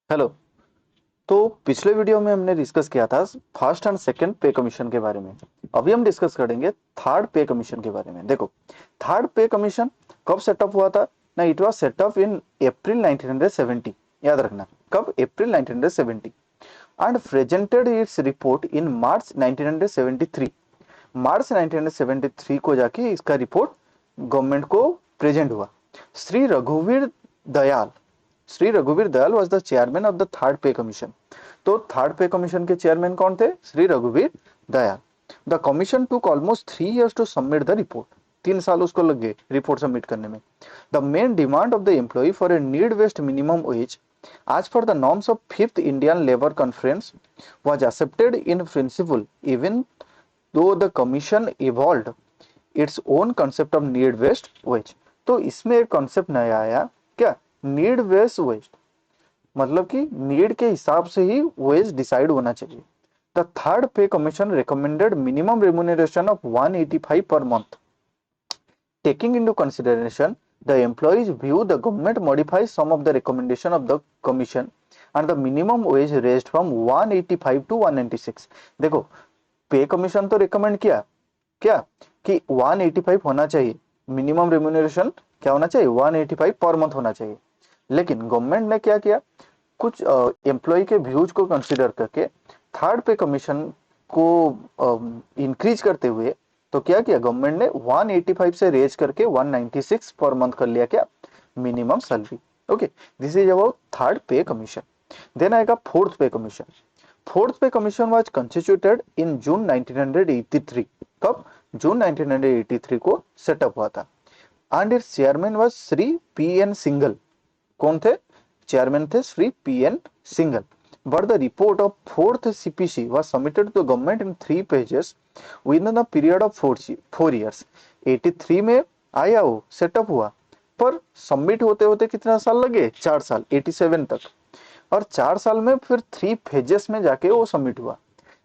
Hello. तो पिछले video में हमने डिस्कस किया था फर्स्ट एंड सेकंड पे कमीशन के बारे में। अभी हम डिस्कस करेंगे थर्ड पे कमीशन के बारे में। देखो, थर्ड पे कमीशन कब सेटअप हुआ था ना? It was setup in April 1970। याद रखना, कब? April 1970। And presented its report in March 1973। March 1973 को जाके इसका रिपोर्ट गवर्नमेंट को प्रेजेंट हुआ। श्री रघुवीर दयाल श्री रघुवीर Dayal was the chairman of the third pay commission. तो थर्ड पे कमीशन के चेयरमैन कौन थे? श्री रघुवीर Dayal. The commission took almost 3 years to submit the report. 3 साल उसको लग गए रिपोर्ट सबमिट करने में। The main demand of the employ for a need based minimum wage as per the norms of fifth Indian Labour Conference was accepted in principle, even though the commission evolved its own concept of need based wage। तो इसमें एक concept नया आया, क्या? Need based wage. मतलब कि need के हिसाब से ही वेज डिसाइड होना चाहिए। The third pay commission recommended minimum remuneration of 185 per month. Taking into consideration the employees' view, the government modifies some of the recommendation of the commission and the minimum wage raised from 185 to 196। देखो, पे commission तो recommend किया क्या कि 185 होना चाहिए minimum remuneration. क्या होना चाहिए? 185 पर मंथ होना चाहिए। लेकिन गवर्नमेंट ने क्या किया? कुछ एम्प्लॉय के व्यूज को कंसीडर करके थर्ड पे कमीशन को इंक्रीज करते हुए तो क्या किया गवर्नमेंट ने? 185 से रेज करके 196 पर मंथ कर लिया, क्या? Minimum salary. Okay, this is about third pay commission. Then आएगा fourth pay commission. Fourth pay commission was constituted in June 1983। कब? जून 1983 को सेटअप हुआ था। And its chairman was Shri P N Singhal. कौन थे? चेयरमैन थे Shri P N Singhal. But the report of fourth CPC was submitted to the government in 3 pages within the period of 4 years। 83 में आया, वो सेटअप हुआ, पर सबमिट होते होते कितना साल लगे? 4 साल, 87 तक। और 4 साल में फिर 3 phases में जाके वो सबमिट हुआ।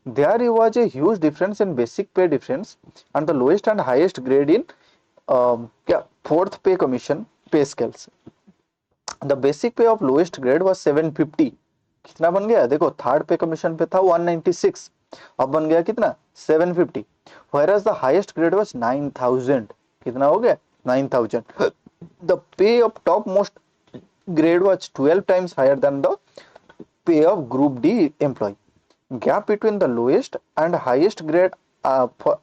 There was a huge difference in basic pay difference and the lowest and highest grade in क्या fourth pay commission pay scales। The basic पे ऑफ लोएस्ट ग्रेड वाज 750। कितना बन गया? देखो, थर्ड पे कमीशन पे था 196, अब बन गया कितना? 750। Whereas the highest grade was 9000। कितना हो गया? 9000। The pay of top most grade was 12 times higher than the pay of group D employee। Gap between the lowest and highest grade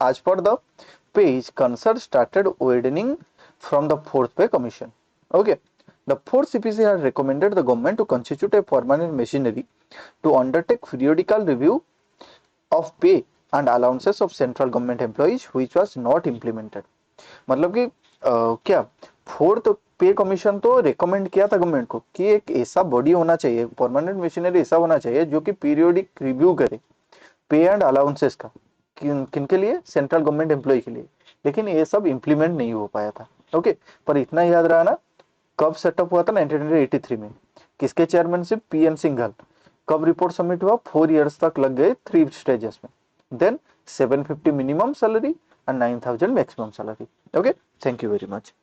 as per the pay is concerned started widening from the fourth pay commission। Okay, the fourth CPC had recommended the government to constitute a permanent machinery to undertake periodical review of pay and allowances of central government employees which was not implemented। मतलब कि क्या fourth pay commission तो recommend किया था government को कि एक ऐसा बॉडी होना चाहिए, परमानेंट मशीनरी ऐसा होना चाहिए जो कि पीरियोडिक रिव्यू करे पे एंड अलाउंसेस का। किन के लिए? सेंट्रल गवर्नमेंट एम्प्लॉय के लिए। लेकिन ये सब इंप्लीमेंट नहीं हो पाया था। ओके, पर इतना याद रहा ना, कब सेटअप हुआ था? 1983 में। किसके चेयरमैनशिप? P N Singhal. कब रिपोर्ट सबमिट हुआ? 4 years तक लग गए 3 stages में। Then 750 minimum salary and 9000 maximum salary. Okay, thank you very much.